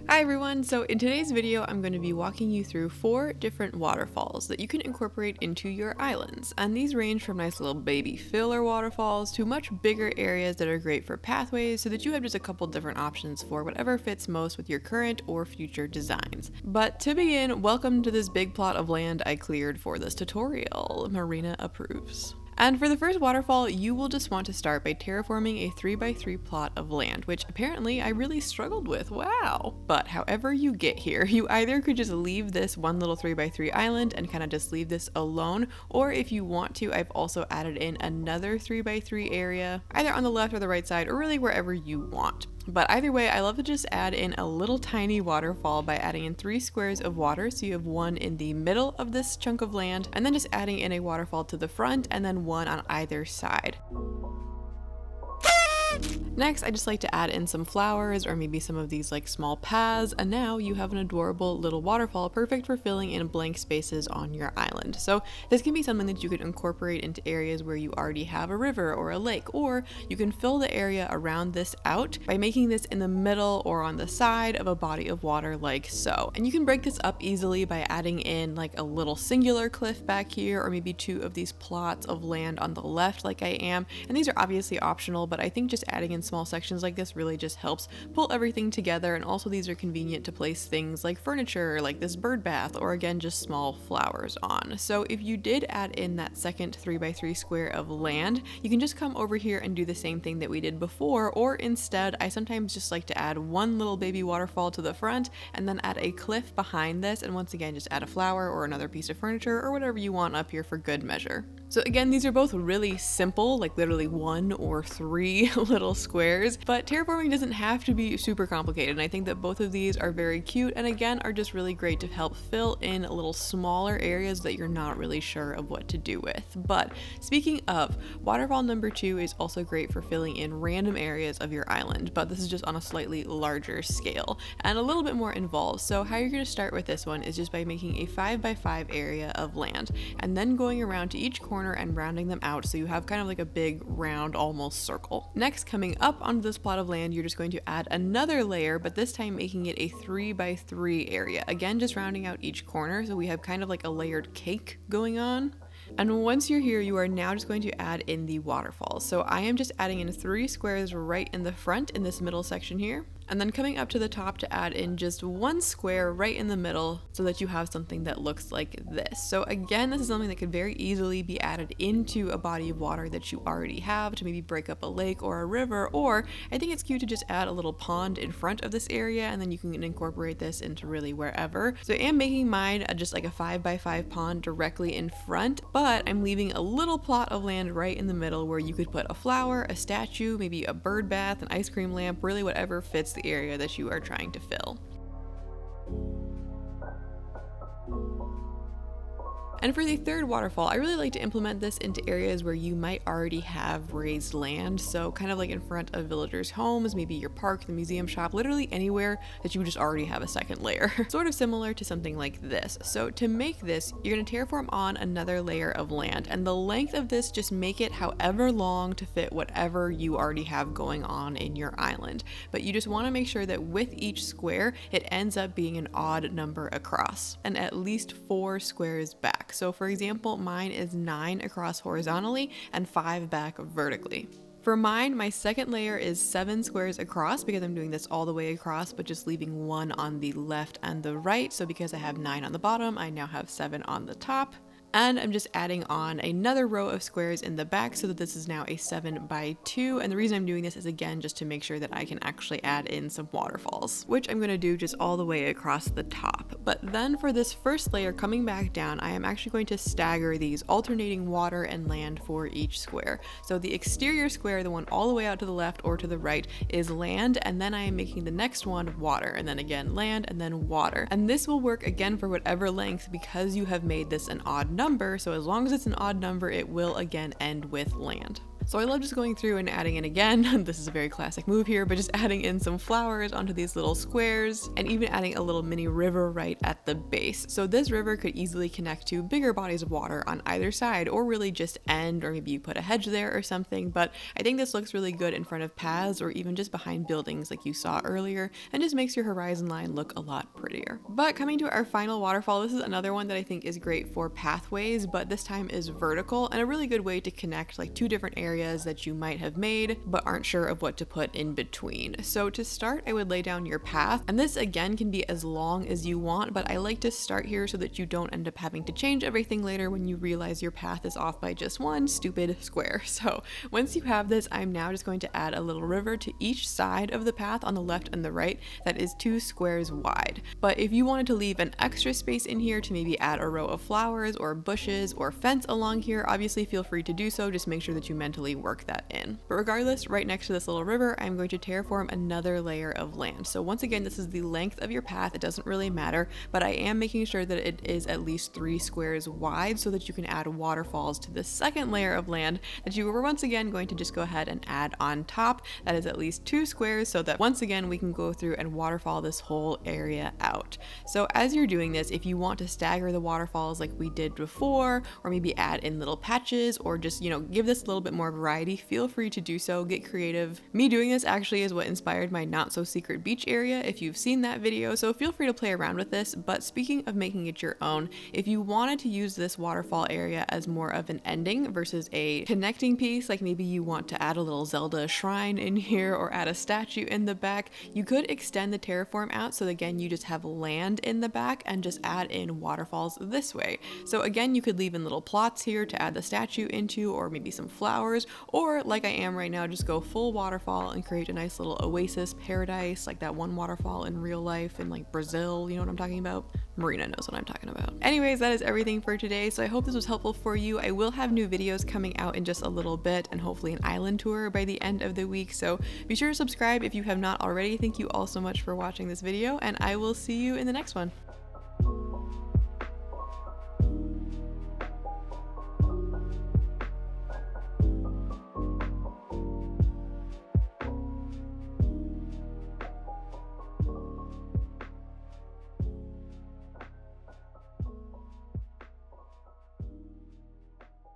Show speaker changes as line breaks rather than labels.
Hi everyone, so in today's video I'm going to be walking you through 4 different waterfalls that you can incorporate into your islands, and these range from nice little baby filler waterfalls to much bigger areas that are great for pathways so that you have just a couple different options for whatever fits most with your current or future designs. But to begin, welcome to this big plot of land I cleared for this tutorial. Marina approves. And for the first waterfall, you will just want to start by terraforming a 3x3 plot of land, which apparently I really struggled with, wow! But however you get here, you either could just leave this one little 3x3 island and kind of just leave this alone, or if you want to, I've also added in another 3x3 area, either on the left or the right side, or really wherever you want. But either way, I love to just add in a little tiny waterfall by adding in 3 squares of water, so you have one in the middle of this chunk of land, and then just adding in a waterfall to the front, and then one on either side. Next, I just like to add in some flowers or maybe some of these like small paths, and now you have an adorable little waterfall perfect for filling in blank spaces on your island. So this can be something that you could incorporate into areas where you already have a river or a lake, or you can fill the area around this out by making this in the middle or on the side of a body of water like so. And you can break this up easily by adding in like a little singular cliff back here, or maybe 2 of these plots of land on the left like I am. And these are obviously optional, but I think just adding in small sections like this really just helps pull everything together, and also these are convenient to place things like furniture, like this bird bath, or again just small flowers on. So if you did add in that second 3x3 square of land, you can just come over here and do the same thing that we did before, or instead I sometimes just like to add one little baby waterfall to the front and then add a cliff behind this, and once again just add a flower or another piece of furniture or whatever you want up here for good measure. So again, these are both really simple, like literally 1 or 3 little squares, but terraforming doesn't have to be super complicated, and I think that both of these are very cute and again are just really great to help fill in little smaller areas that you're not really sure of what to do with. But speaking of, waterfall number 2 is also great for filling in random areas of your island, but this is just on a slightly larger scale and a little bit more involved. So how you're going to start with this one is just by making a 5x5 area of land and then going around to each corner and rounding them out so you have kind of like a big round almost circle. Next, coming up onto this plot of land, you're just going to add another layer, but this time making it a 3x3 area, again just rounding out each corner so we have kind of like a layered cake going on. And once you're here, you are now just going to add in the waterfalls. So I am just adding in 3 squares right in the front in this middle section here, and then coming up to the top to add in just 1 square right in the middle so that you have something that looks like this. So again, this is something that could very easily be added into a body of water that you already have to maybe break up a lake or a river, or I think it's cute to just add a little pond in front of this area and then you can incorporate this into really wherever. So I am making mine just like a 5x5 pond directly in front, but I'm leaving a little plot of land right in the middle where you could put a flower, a statue, maybe a bird bath, an ice cream lamp, really whatever fits the area that you are trying to fill. And for the third waterfall, I really like to implement this into areas where you might already have raised land. So kind of like in front of villagers' homes, maybe your park, the museum shop, literally anywhere that you just already have a second layer. Sort of similar to something like this. So to make this, you're going to terraform on another layer of land, and the length of this, just make it however long to fit whatever you already have going on in your island. But you just want to make sure that with each square, it ends up being an odd number across and at least 4 squares back. So for example, mine is 9 across horizontally and 5 back vertically. For mine, my second layer is 7 squares across because I'm doing this all the way across, but just leaving 1 on the left and the right. So because I have 9 on the bottom, I now have 7 on the top. And I'm just adding on another row of squares in the back so that this is now a 7x2. And the reason I'm doing this is again just to make sure that I can actually add in some waterfalls, which I'm going to do just all the way across the top. But then for this first layer coming back down, I am actually going to stagger these, alternating water and land for each square. So the exterior square, the one all the way out to the left or to the right, is land, and then I am making the next one water, and then again land, and then water. And this will work again for whatever length because you have made this an odd number. So as long as it's an odd number, it will again end with land. So I love just going through and adding in again, this is a very classic move here, but just adding in some flowers onto these little squares and even adding a little mini river right at the base. So this river could easily connect to bigger bodies of water on either side, or really just end, or maybe you put a hedge there or something. But I think this looks really good in front of paths or even just behind buildings like you saw earlier, and just makes your horizon line look a lot prettier. But coming to our final waterfall, this is another one that I think is great for pathways, but this time is vertical and a really good way to connect like two different areas that you might have made but aren't sure of what to put in between. So to start, I would lay down your path, and this again can be as long as you want, but I like to start here so that you don't end up having to change everything later when you realize your path is off by just one stupid square. So once you have this, I'm now just going to add a little river to each side of the path on the left and the right that is 2 squares wide. But if you wanted to leave an extra space in here to maybe add a row of flowers or bushes or fence along here, obviously feel free to do so. Just make sure that you mentally work that in. But regardless, right next to this little river, I'm going to terraform another layer of land. So once again, this is the length of your path. It doesn't really matter, but I am making sure that it is at least 3 squares wide so that you can add waterfalls to the second layer of land that you were once again going to just go ahead and add on top. That is at least 2 squares so that once again we can go through and waterfall this whole area out. So as you're doing this, if you want to stagger the waterfalls like we did before, or maybe add in little patches, or just, you know, give this a little bit more variety, feel free to do so. Get creative. Me doing this actually is what inspired my not so secret beach area, if you've seen that video, so feel free to play around with this. But speaking of making it your own, if you wanted to use this waterfall area as more of an ending versus a connecting piece, like maybe you want to add a little Zelda shrine in here or add a statue in the back, you could extend the terraform out so again you just have land in the back and just add in waterfalls this way. So again, you could leave in little plots here to add the statue into, or maybe some flowers, or like I am right now, just go full waterfall and create a nice little oasis paradise like that one waterfall in real life in like Brazil. You know what I'm talking about? Marina knows what I'm talking about. Anyways, that is everything for today. So I hope this was helpful for you. I will have new videos coming out in just a little bit, and hopefully an island tour by the end of the week. So be sure to subscribe if you have not already. Thank you all so much for watching this video, and I will see you in the next one.